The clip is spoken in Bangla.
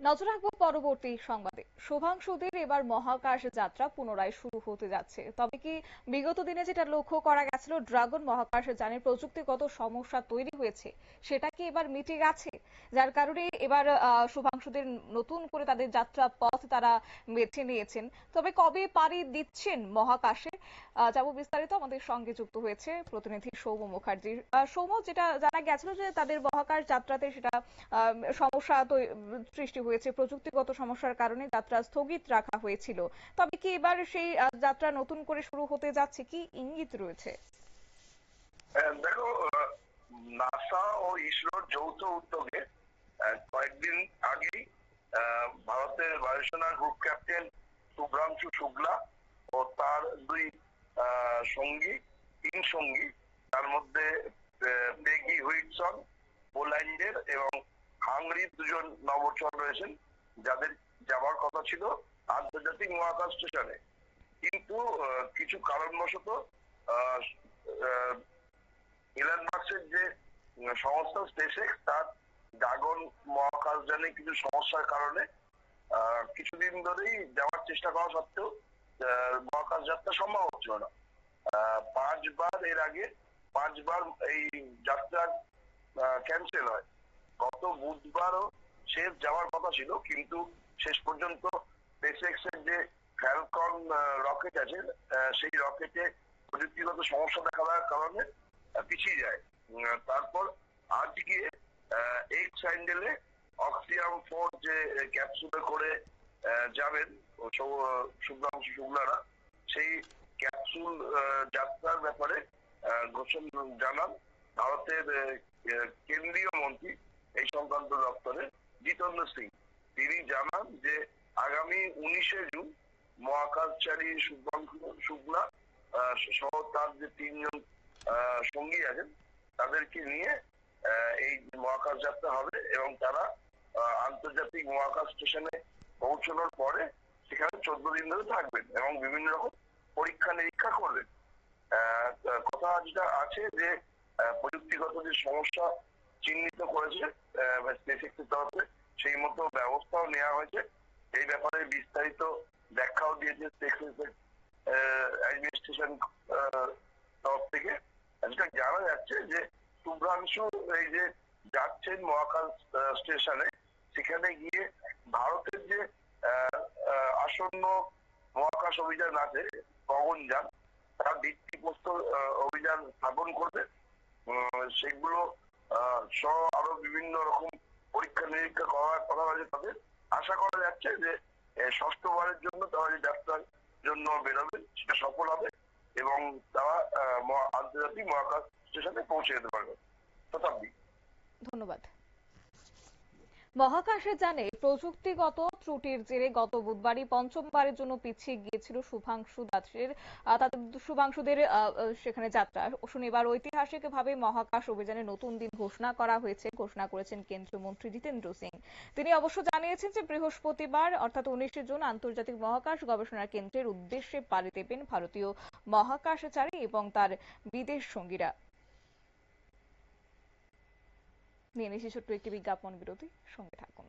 নজর রাখবো পরবর্তী সংবাদে। শুভাংশুদের এবার মহাকাশ যাত্রা পুনরায় শুরু হতে যাচ্ছে। তবে কি বিগত দিনে যেটা লক্ষ্য করা গেছিল, ড্রাগন মহাকাশ যানের প্রযুক্তিগত সমস্যা তৈরি হয়েছে, সেটা কি এবার মিটে গেছে? যার কারণে এবার শুভাংশুদের নতুন করে তাদের যাত্রা পথ তারা বেছে নিয়েছেন। তবে কবে পাড়ি দিচ্ছেন মহাকাশে, যাব বিস্তারিত। আমাদের সঙ্গে যুক্ত হয়েছে প্রতিনিধি সৌম মুখার্জি। সৌম, যেটা জানা গেছিল যে তাদের মহাকাশ যাত্রাতে সেটা সমস্যা সৃষ্টি হয়েছে, প্রযুক্তিগত সমস্যার কারণে যাত্রা স্থগিত রাখা হয়েছিল। তবে কি এবার সেই যাত্রা নতুন করে শুরু হতে যাচ্ছে, কি ইঙ্গিত রয়েছে? দেখো, নাসা ও ইসরোর যৌথ উদ্যোগে কয়েকদিন আগেই ভারতের বায়ুসেনা গ্রুপ ক্যাপ্টেন শুভ্রাংশু শুক্লা ও তার দুই সঙ্গী, তিন সঙ্গী, তার মধ্যে পেগি হুইটসন পোল্যান্ডের এবং হাঙ্গেরির দুজন নভোচার রয়েছেন, যাদের যাওয়ার কথা ছিল আন্তর্জাতিক মহাকাশ স্টেশনে। কিন্তু কিছু কারণবশত ইলন মাস্কের যে সংস্থা স্পেসএক্স, তার ড্রাগন মহাকাশযানে কিছু সমস্যার কারণে কিছুদিন ধরেই যাওয়ার চেষ্টা করা সত্ত্বেও মহাকাশ যাত্রা সম্ভব হচ্ছিল না। এর আগে পাঁচবার এই যাত্রা ক্যান্সেল হয়। গত বুধবারও শেষ যাওয়ার কথা ছিল, কিন্তু শেষ পর্যন্ত স্পেসএক্স এর যে ফ্যালকন রকেট আছে, সেই রকেটে প্রযুক্তিগত সমস্যা দেখা দেওয়ার কারণে পিছিয়ে যায়। তারপর আজকে এক্স হ্যান্ডেলে অক্সিয়াম 4 যে ক্যাপসুলে করে যাবেন শুভ্রাংশু শুক্লারা, সেই ক্যাপসুল যাত্রার ব্যাপারে ঘোষণা জানান ভারতের কেন্দ্রীয় মন্ত্রী এই সংক্রান্ত দপ্তরে জিতেন্দ্র সিং। তিনি জানান যে আগামী 19শে জুন মহাকাশচারী শুভ্রাংশু শুক্লা সহ তার যে তিনজন সঙ্গী আছেন, তাদেরকে নিয়ে এই মহাকাশ যাত্রা হবে এবং তারা আন্তর্জাতিক মহাকাশ স্টেশনে পৌঁছানোর পরে সেখানে 14 দিন ধরে থাকবেন এবং বিভিন্ন রকম পরীক্ষা নিরীক্ষা করবেন। কথা যেটা আছে যে প্রযুক্তিগত যে সমস্যা চিহ্নিত করেছে স্পেসএক্স এর তরফে, সেই মতো ব্যবস্থাও নেওয়া হয়েছে। এই ব্যাপারে বিস্তারিত ব্যাখ্যাও দিয়েছে স্পেসএক্স অ্যাডমিনিস্ট্রেশন তরফ থেকে। যেটা জানা যাচ্ছে যে শুভ্রাংশু এই যে যাচ্ছেন মহাকাশ স্টেশনে, সেখানে গিয়ে ভারতের যে আসন্ন মহাকাশ অভিযান আছে গগনযান, তার ভিত্তিপ্রস্তর অভিযান স্থাপন করবে। সেগুলো সহ আরো বিভিন্ন রকম পরীক্ষা নিরীক্ষা করার কথা বলে তাদের। আশা করা যাচ্ছে যে ষষ্ঠবারের জন্য তারা যে যাত্রার জন্য বেরোবে সেটা সফল হবে এবং তারা আন্তর্জাতিক মহাকাশ স্টেশনে পৌঁছে যেতে পারবে। শতাব্দী। ধন্যবাদ। মহাকাশে যানে প্রযুক্তিগত ত্রুটির জেরে গত বুধবারই পঞ্চমবারের জন্য পিছিয়ে গিয়েছিল শুভাংশুদের সেখানে যাত্রা। শনিবার ঐতিহাসিকভাবে মহাকাশ অভিযানে নতুন দিন ঘোষণা করেছেন কেন্দ্রীয় মন্ত্রী জিতেন্দ্র সিং। তিনি অবশ্য জানিয়েছেন যে বৃহস্পতিবার অর্থাৎ 19শে জুন আন্তর্জাতিক মহাকাশ গবেষণা কেন্দ্রের উদ্দেশ্যে পাড়ি দেবেন ভারতীয় মহাকাশচারী এবং তার বিদেশ সঙ্গীরা। নিয়ে নিচ্ছি ছোট্ট একটি বিজ্ঞাপন বিরতি, সঙ্গে থাকুন।